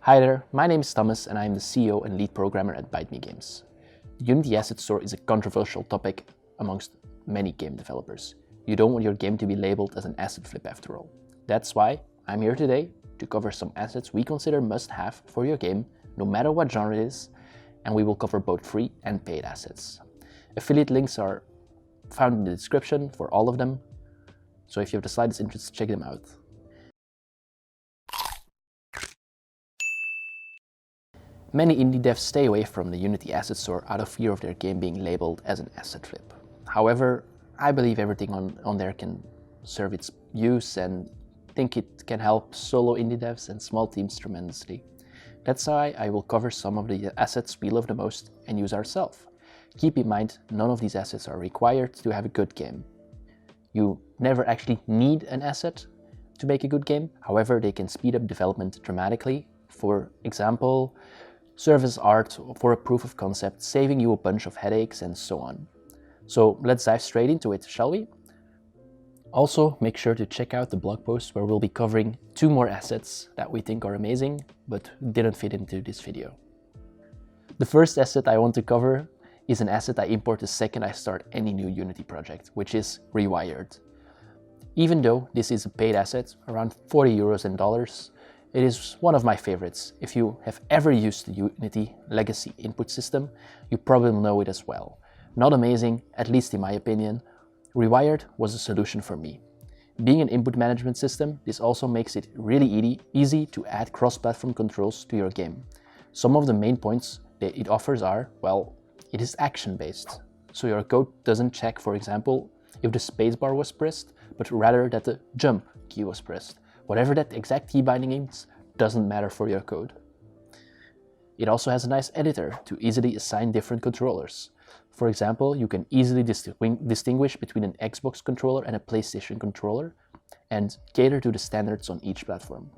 Hi there, my name is Thomas and I am the CEO and lead programmer at Bite Me Games. The Unity Asset Store is a controversial topic amongst many game developers. You don't want your game to be labeled as an asset flip after all. That's why I'm here today to cover some assets we consider must-have for your game, no matter what genre it is, and we will cover both free and paid assets. Affiliate links are found in the description for all of them, so if you have the slightest interest, check them out. Many indie devs stay away from the Unity Asset Store out of fear of their game being labeled as an asset flip. However, I believe everything on there can serve its use and think it can help solo indie devs and small teams tremendously. That's why I will cover some of the assets we love the most and use ourselves. Keep in mind, none of these assets are required to have a good game. You never actually need an asset to make a good game. However, they can speed up development dramatically. For example, service art for a proof of concept, saving you a bunch of headaches and so on. So let's dive straight into it, shall we? Also, make sure to check out the blog post where we'll be covering 2 more assets that we think are amazing, but didn't fit into this video. The first asset I want to cover is an asset I import the second I start any new Unity project, which is Rewired. Even though this is a paid asset, around 40 euros in dollars, it is one of my favorites. If you have ever used the Unity legacy input system, you probably know it as well. Not amazing, at least in my opinion. Rewired was a solution for me. Being an input management system, this also makes it really easy to add cross-platform controls to your game. Some of the main points that it offers are, well, it is action-based. So your code doesn't check, for example, if the spacebar was pressed, but rather that the jump key was pressed. Whatever that exact key binding is doesn't matter for your code. It also has a nice editor to easily assign different controllers. For example, you can easily distinguish between an Xbox controller and a PlayStation controller and cater to the standards on each platform.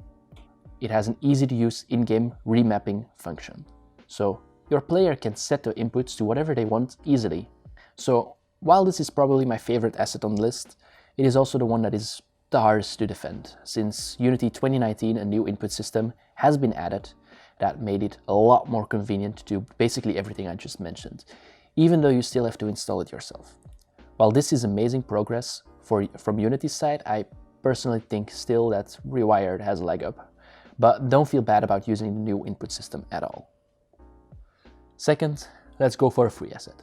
It has an easy-to-use in-game remapping function. So your player can set the inputs to whatever they want easily. So while this is probably my favorite asset on the list, it is also the one that is the hardest to defend. Since Unity 2019, a new input system has been added that made it a lot more convenient to do basically everything I just mentioned, even though you still have to install it yourself. While this is amazing progress from Unity's side, I personally think still that Rewired has a leg up, but don't feel bad about using the new input system at all. Second, let's go for a free asset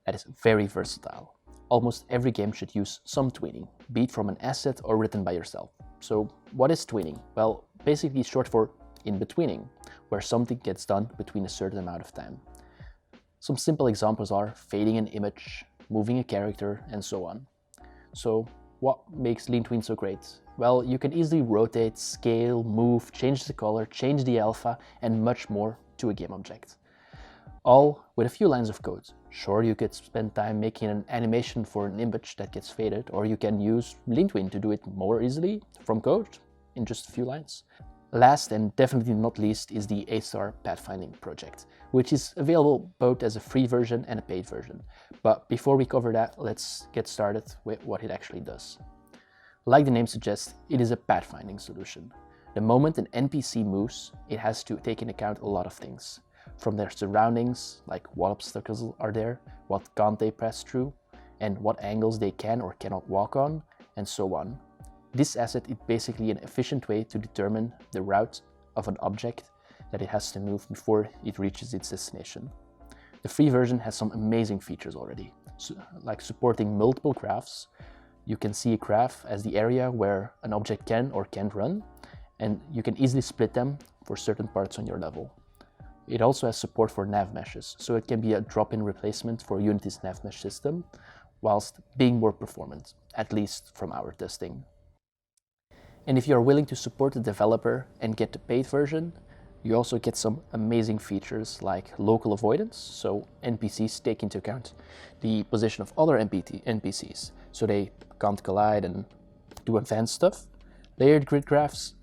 that is very versatile. Almost every game should use some tweening, be it from an asset or written by yourself. So what is tweening? Well, basically short for in-betweening, where something gets done between a certain amount of time. Some simple examples are fading an image, moving a character, and so on. So what makes Leantween so great? Well, you can easily rotate, scale, move, change the color, change the alpha, and much more to a game object. All with a few lines of code. Sure, you could spend time making an animation for an image that gets faded, or you can use Leantween to do it more easily from code in just a few lines. Last and definitely not least is the A-Star Pathfinding project, which is available both as a free version and a paid version. But before we cover that, let's get started with what it actually does. Like the name suggests, it is a pathfinding solution. The moment an NPC moves, it has to take into account a lot of things. From their surroundings, like what obstacles are there, what can't they pass through, and what angles they can or cannot walk on, and so on. This asset is basically an efficient way to determine the route of an object that it has to move before it reaches its destination. The free version has some amazing features already, like supporting multiple graphs. You can see a graph as the area where an object can or can't run, and you can easily split them for certain parts on your level. It also has support for nav meshes, so it can be a drop-in replacement for Unity's nav mesh system, whilst being more performant, at least from our testing. And if you are willing to support the developer and get the paid version, you also get some amazing features like local avoidance, so NPCs take into account the position of other NPCs, so they can't collide and do advanced stuff. Layered grid graphs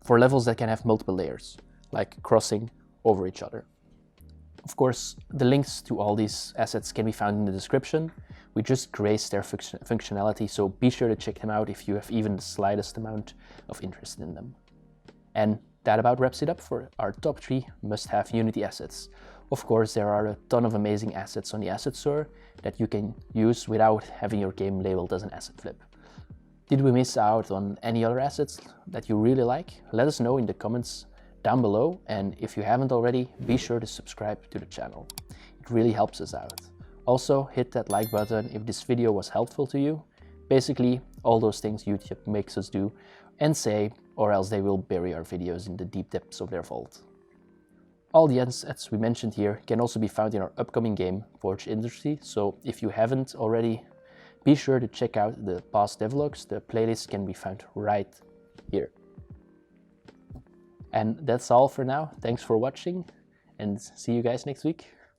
for levels that can have multiple layers, like crossing over each other. Of course, the links to all these assets can be found in the description. We just graced their functionality, so be sure to check them out if you have even the slightest amount of interest in them. And that about wraps it up for our top 3 must-have Unity assets. Of course, there are a ton of amazing assets on the asset store that you can use without having your game labeled as an asset flip. Did we miss out on any other assets that you really like? Let us know in the comments down below, and if you haven't already, be sure to subscribe to the channel. It really helps us out. Also, hit that like button if this video was helpful to you. Basically, all those things YouTube makes us do and say, or else they will bury our videos in the deep depths of their vault. All the assets we mentioned here can also be found in our upcoming game, Forge Industry, so if you haven't already, be sure to check out the past devlogs. The playlist can be found right here. And that's all for now. Thanks for watching, and see you guys next week.